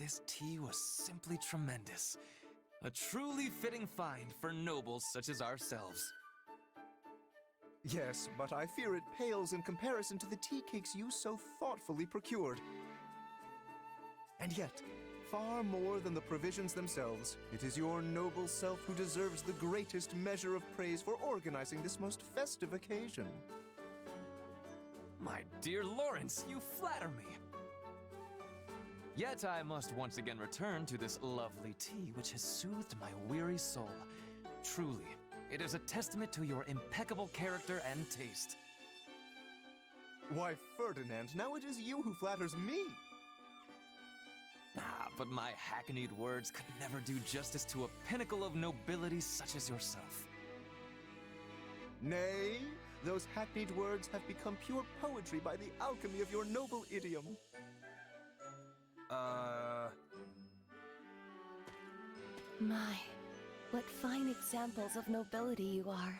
this tea was simply tremendous. A truly fitting find for nobles such as ourselves. Yes, but I fear it pales in comparison to the tea cakes you so thoughtfully procured. And yet, far more than the provisions themselves, it is your noble self who deserves the greatest measure of praise for organizing this most festive occasion. My dear Lawrence, you flatter me. Yet I must once again return to this lovely tea which has soothed my weary soul. Truly, it is a testament to your impeccable character and taste. Why, Ferdinand, now it is you who flatters me. Ah, but my hackneyed words could never do justice to a pinnacle of nobility such as yourself. Nay, those hackneyed words have become pure poetry by the alchemy of your noble idiom. My, what fine examples of nobility you are.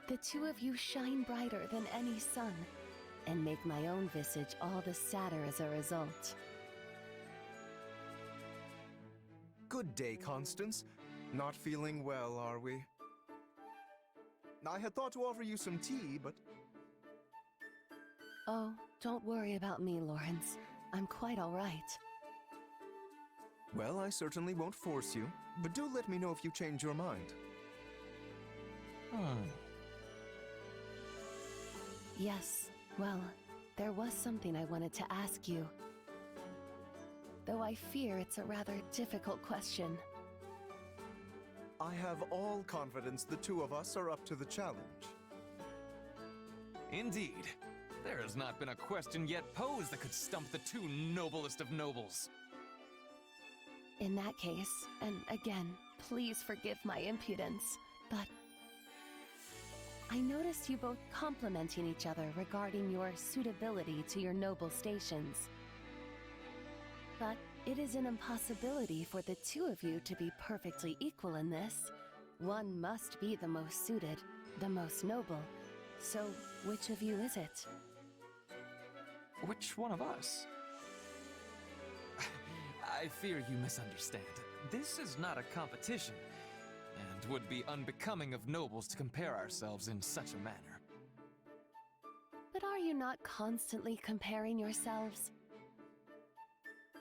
The two of you shine brighter than any sun, and make my own visage all the sadder as a result. Good day, Constance. Not feeling well, are we? I had thought to offer you some tea, but... Oh, don't worry about me, Lawrence. I'm quite all right. Well, I certainly won't force you, but do let me know if you change your mind. Yes, well, there was something I wanted to ask you. Though I fear it's a rather difficult question. I have all confidence the two of us are up to the challenge. Indeed. There has not been a question yet posed that could stump the two noblest of nobles. In that case, and again, please forgive my impudence, but I noticed you both complimenting each other regarding your suitability to your noble stations. But it is an impossibility for the two of you to be perfectly equal in this. One must be the most suited, the most noble. So, which of you is it? Which one of us? I fear you misunderstand. This is not a competition, and would be unbecoming of nobles to compare ourselves in such a manner. But are you not constantly comparing yourselves?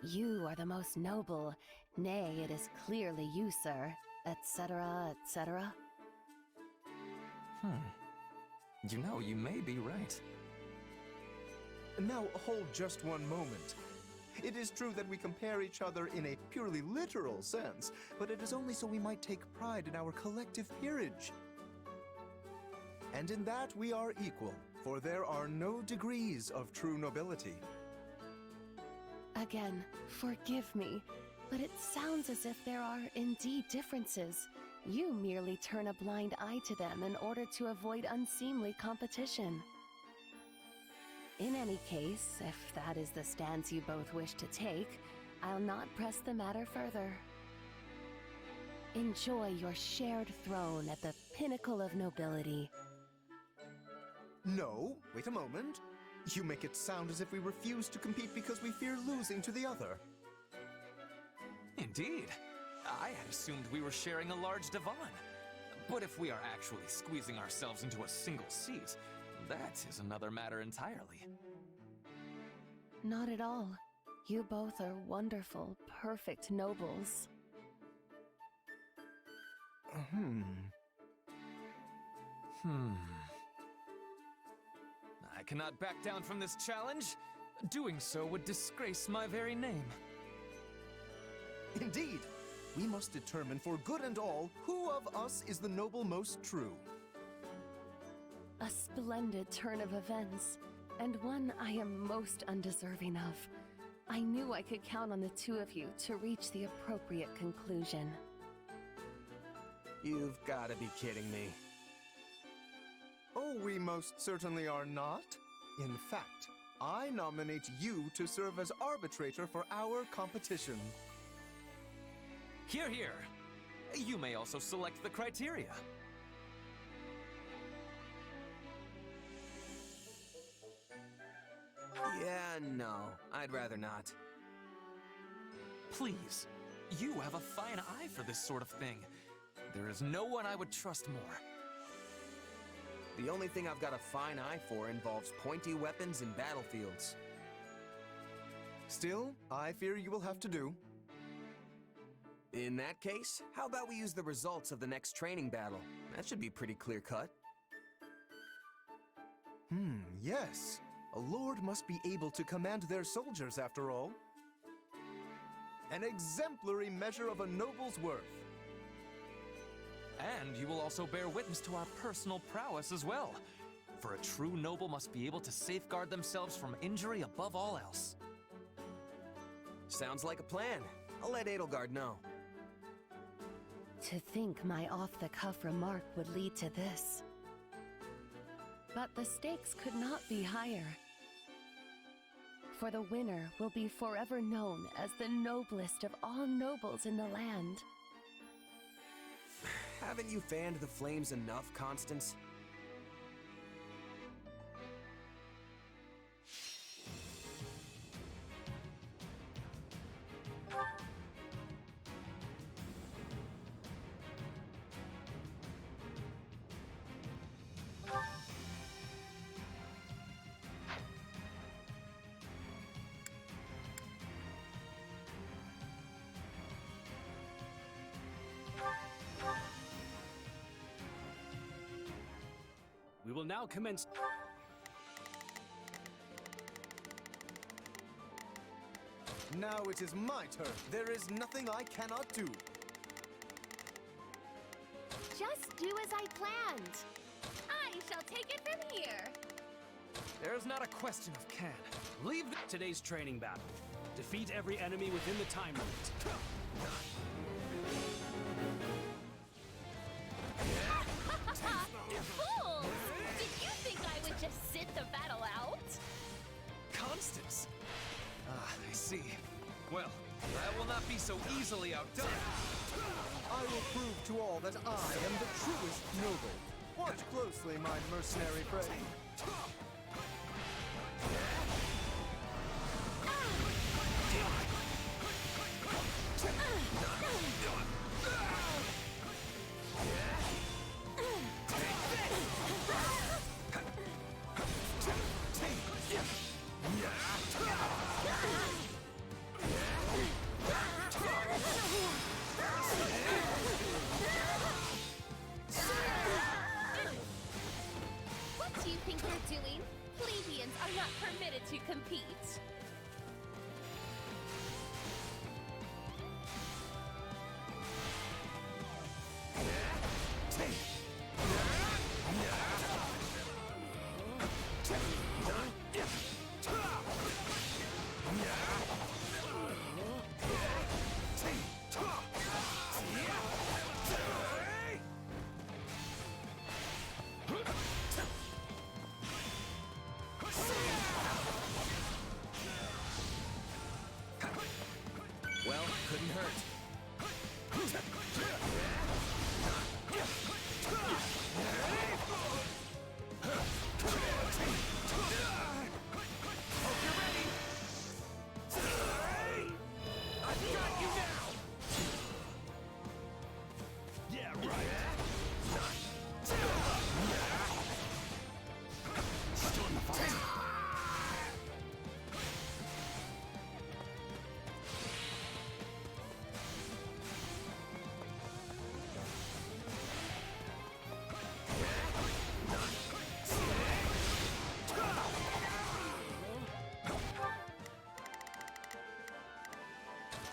You are the most noble, nay, it is clearly you, sir, etc., etc. You know, you may be right. Now, hold just one moment. It is true that we compare each other in a purely literal sense, but it is only so we might take pride in our collective peerage. And in that we are equal, for there are no degrees of true nobility. Again, forgive me, but it sounds as if there are indeed differences. You merely turn a blind eye to them in order to avoid unseemly competition. In any case, if that is the stance you both wish to take, I'll not press the matter further. Enjoy your shared throne at the pinnacle of nobility. No, wait a moment. You make it sound as if we refuse to compete because we fear losing to the other. Indeed. I had assumed we were sharing a large divan. But if we are actually squeezing ourselves into a single seat, that is another matter entirely. Not at all. You both are wonderful, perfect nobles. I cannot back down from this challenge. Doing so would disgrace my very name. Indeed. We must determine for good and all who of us is the noble most true. A splendid turn of events, and one I am most undeserving of. I knew I could count on the two of you to reach the appropriate conclusion. You've got to be kidding me. Oh, we most certainly are not. In fact, I nominate you to serve as arbitrator for our competition. Hear, hear. You may also select the criteria. Yeah, no, I'd rather not. Please, you have a fine eye for this sort of thing. There is no one I would trust more. The only thing I've got a fine eye for involves pointy weapons and battlefields. Still, I fear you will have to do. In that case, how about we use the results of the next training battle? That should be pretty clear-cut. Yes. A lord must be able to command their soldiers, after all. An exemplary measure of a noble's worth. And you will also bear witness to our personal prowess as well. For a true noble must be able to safeguard themselves from injury above all else. Sounds like a plan. I'll let Edelgard know. To think my off-the-cuff remark would lead to this. But the stakes could not be higher. For the winner will be forever known as the noblest of all nobles in the land. Haven't you fanned the flames enough, Constance? We will now commence. Now it is my turn. There is nothing I cannot do. Just do as I planned. I shall take it from here. There is not a question of can. Leave Today's training battle. Defeat every enemy within the time limit. Fools! Did you think I would just sit the battle out? Constance! Ah, I see. Well, I will not be so easily outdone. I will prove to all that I am the truest noble. Watch closely, my mercenary friend. What do you think you're doing? Plebeians are not permitted to compete. Well, couldn't hurt. Hope you're ready. I've got you now. Yeah, right. Storm the fight.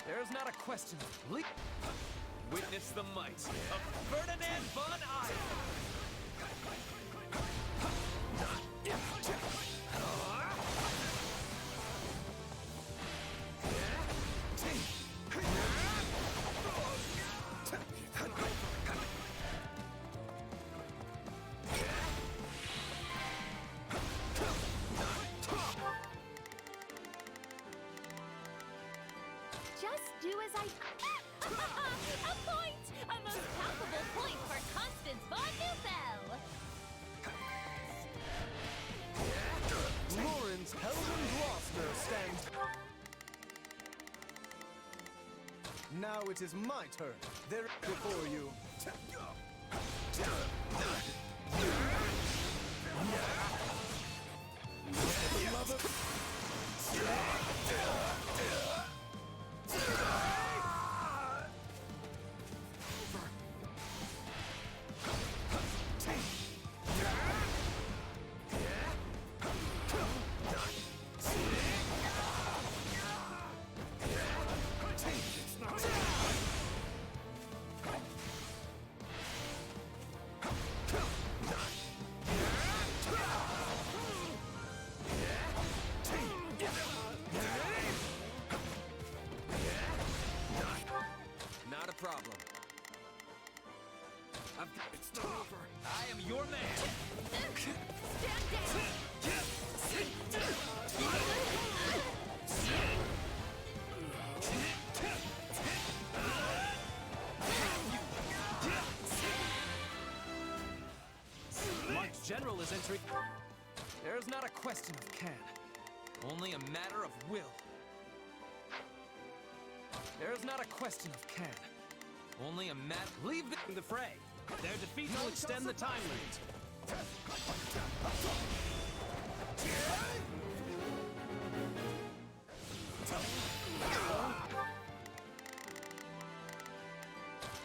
There is not a question of witness the might of Ferdinand von Eyck. Just do as I... A point! A most palpable point for Constance von Neufeld! Lawrence Helden Gloucester stands... Now it is my turn. There before you. Not a problem. It's not over. I am your man! Stand down! Mark's general is entering. There is not a question of can, only a matter of will. There is not a question of can, only a matter. Leave the fray. Their defeat will extend the time limit.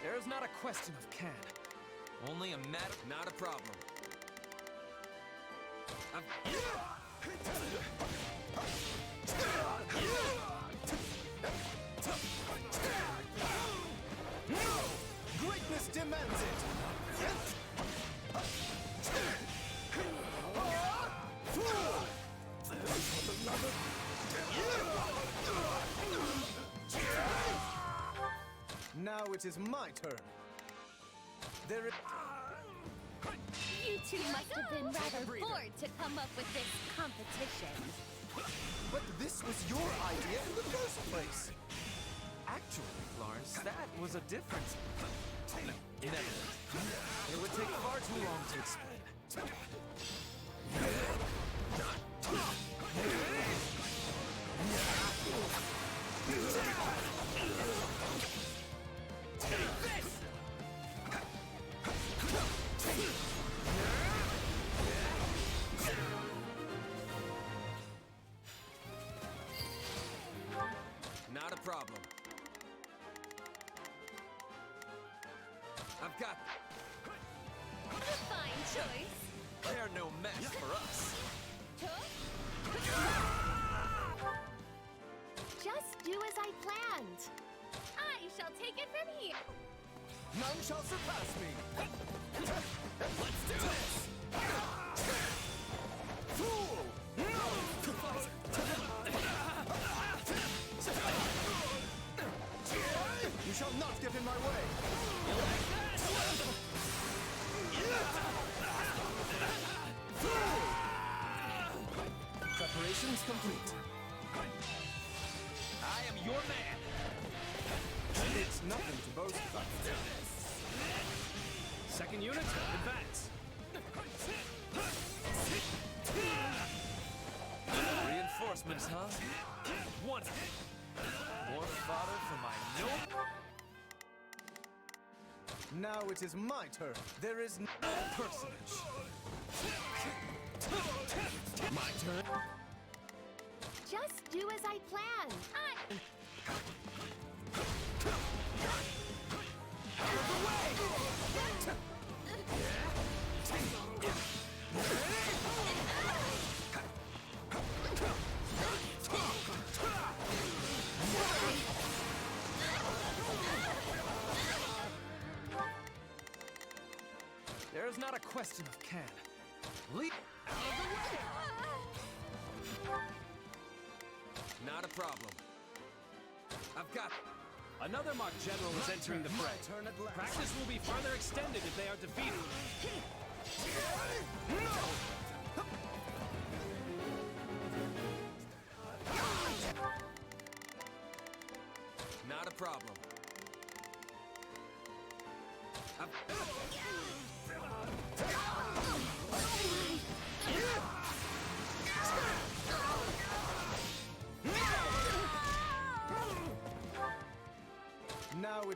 There is not a question of can, only a matter. Not a problem. Greatness demands it. Now it is my turn. There is... You two must have been rather bored to come up with this competition. But this was your idea in the first place. Actually, Florence, that was a different. Never. It would take far too long to explain. Not a problem. I've got... A fine choice. They're no match for us. Just do as I planned. I shall take it from here. None shall surpass me. Let's do this! Fool! You shall not get in my way. Preparations complete. I am your man! It's nothing to boast about. Second unit, advance. Reinforcements, huh? Wonderful. More fodder for my noble Now it is my turn. There is no personage. my turn. Just do as I planned. There is not a question of can. Leap out of the way! Not a problem. I've got... Another Mark general is entering the fray. Turn at last. Practice will be further extended if they are defeated. Not a problem.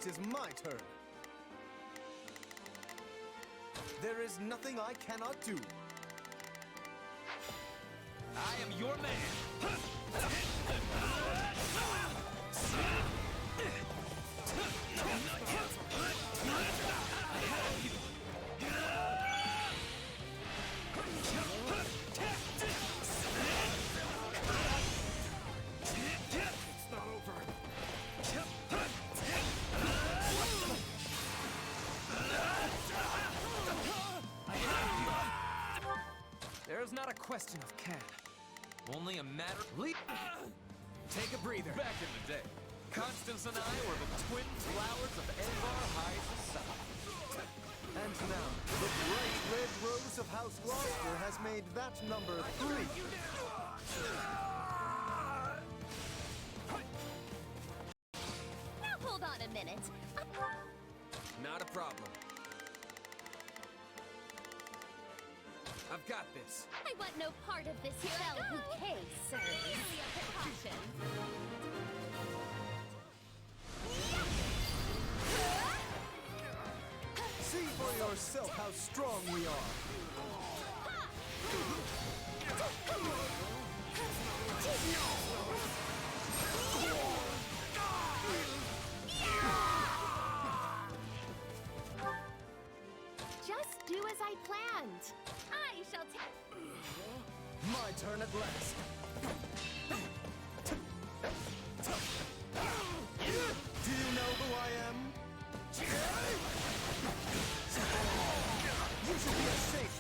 it is my turn. There is nothing I cannot do. I am your man! It's not over. There's not a question of can. Only a matter of leap. Take a breather. Back in the day, Constance and I were the twin flowers of Envar High Society. And now, the bright red rose of House Gloucester has made that number 3. Now hold on a minute. Not a problem. I've got this. I want no part of this fell bouquet, sir. Merely a precaution. See for yourself how strong we are. Just do as I planned. I shall take. My turn at last. Do you know who I am? You should be ashamed.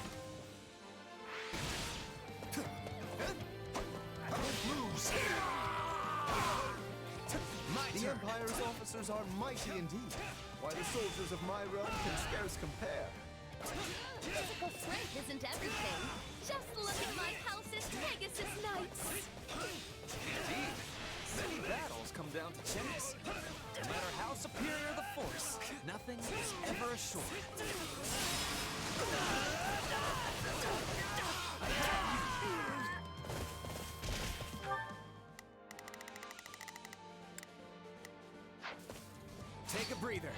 I don't lose. The Empire's officers are mighty indeed, while the soldiers of my realm can scarce compare. Physical strength isn't everything. Just look at my house's Pegasus Knights. Indeed, many battles come down to chance. No matter how superior the force, nothing is ever assured. Take a breather.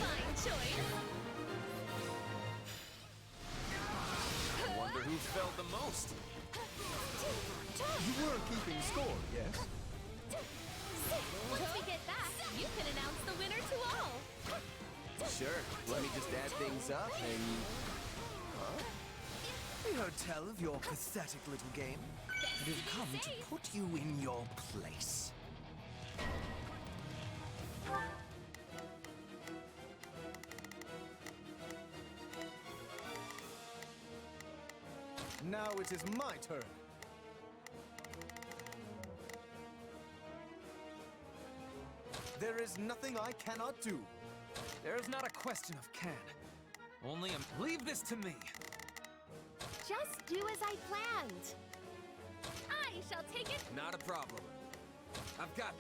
Fine choice. I wonder who fell the most. You were keeping score, yes? Once we get back, you can announce the winner to all. Sure. Let me just add things up and... We heard tell of your pathetic little game. And have come to put you in your place. Now it is my turn. There is nothing I cannot do. There's not a question of can. Only a... Leave this to me. Just do as I planned. I shall take it. Not a problem. I've got...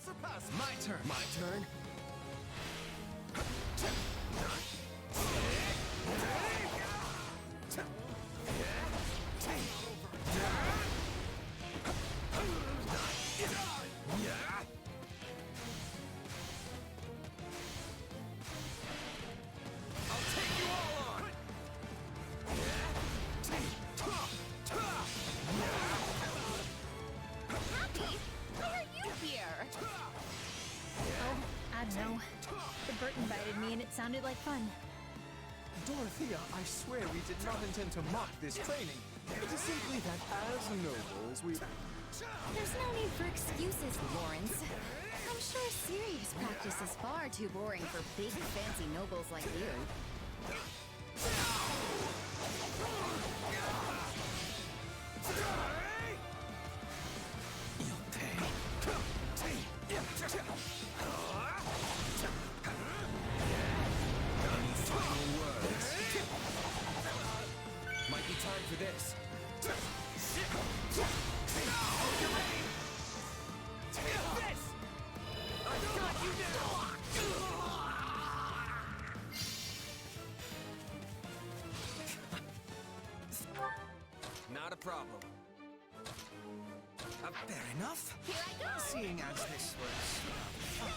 Surpass My turn. My turn? I'll take you all on. Happy? Why are you here? Oh, I don't know. The Bert invited me and it sounded like fun. Dorothea, I swear we did not intend to mock this training. It is simply that as nobles, we... There's no need for excuses, Lawrence. I'm sure serious practice is far too boring for big, fancy nobles like you. problem. Fair enough. Here I go! Seeing as this was fun,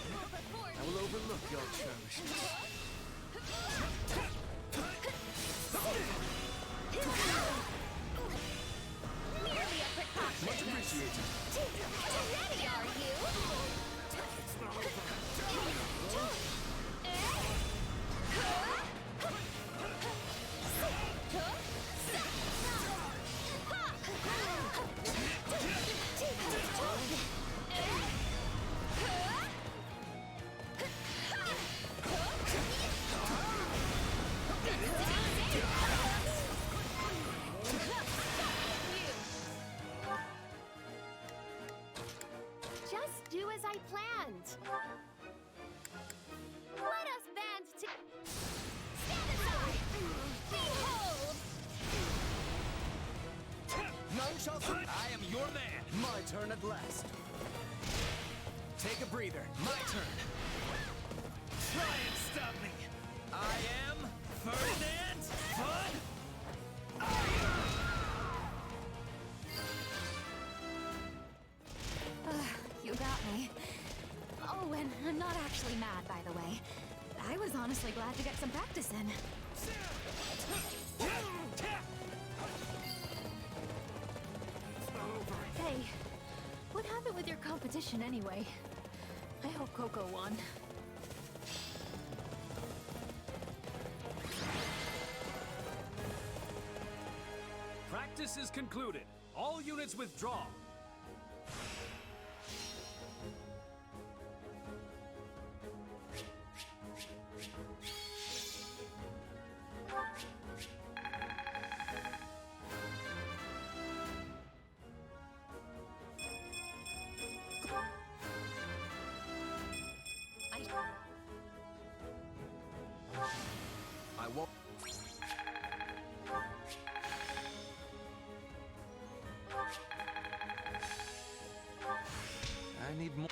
I will overlook your churlishness. Merely a precaution. Much appreciated. Ready, are you? Just do as I planned. Let us band to... Stand aside! Behold! None shall survive. I am your man. My turn at last. Take a breather. My turn. Try and stop me. I am Ferdinand Von You got me. Oh, and I'm not actually mad, by the way. I was honestly glad to get some practice in. Hey, what happened with your competition anyway? I hope Coco won. Practice is concluded. All units withdraw. I won't. I need more.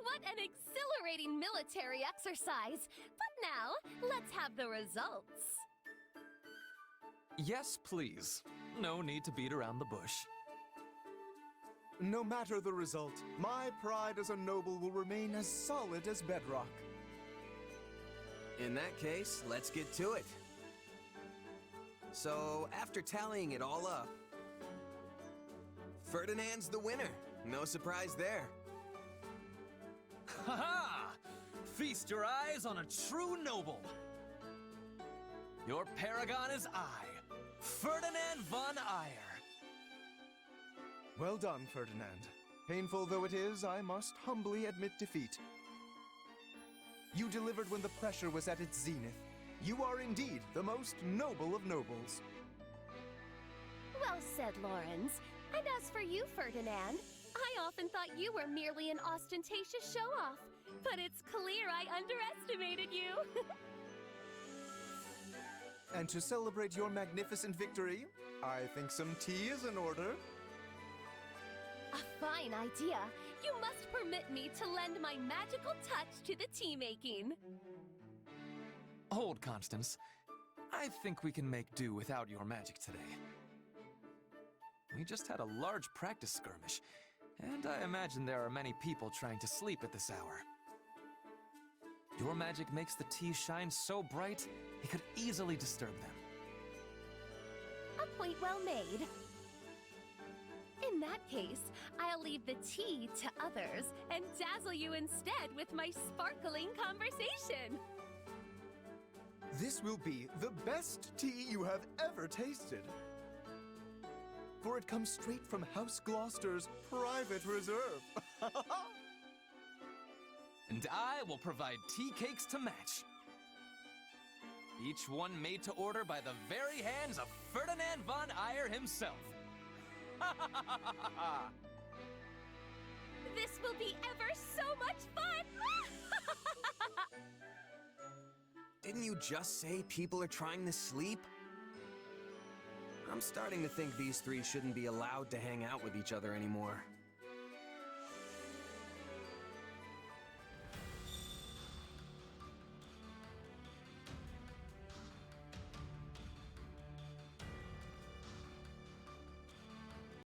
What an exhilarating military exercise! But now, let's have the results. Yes, please. No need to beat around the bush. No matter the result, my pride as a noble will remain as solid as bedrock. In that case, let's get to it. So, after tallying it all up, Ferdinand's the winner. No surprise there. Ha-ha! Feast your eyes on a true noble. Your paragon is I, Ferdinand von Eyre. Well done, Ferdinand. Painful though it is, I must humbly admit defeat. You delivered when the pressure was at its zenith. You are indeed the most noble of nobles. Well said, Lawrence. And as for you, Ferdinand, I often thought you were merely an ostentatious show-off. But it's clear I underestimated you. And to celebrate your magnificent victory, I think some tea is in order. A fine idea. You must permit me to lend my magical touch to the tea-making. Hold, Constance. I think we can make do without your magic today. We just had a large practice skirmish, and I imagine there are many people trying to sleep at this hour. Your magic makes the tea shine so bright, it could easily disturb them. A point well made. In that case, I'll leave the tea to others and dazzle you instead with my sparkling conversation. This will be the best tea you have ever tasted. For it comes straight from House Gloucester's private reserve. And I will provide tea cakes to match. Each one made to order by the very hands of Ferdinand von Eyre himself. This will be ever so much fun! Didn't you just say people are trying to sleep? I'm starting to think these three shouldn't be allowed to hang out with each other anymore.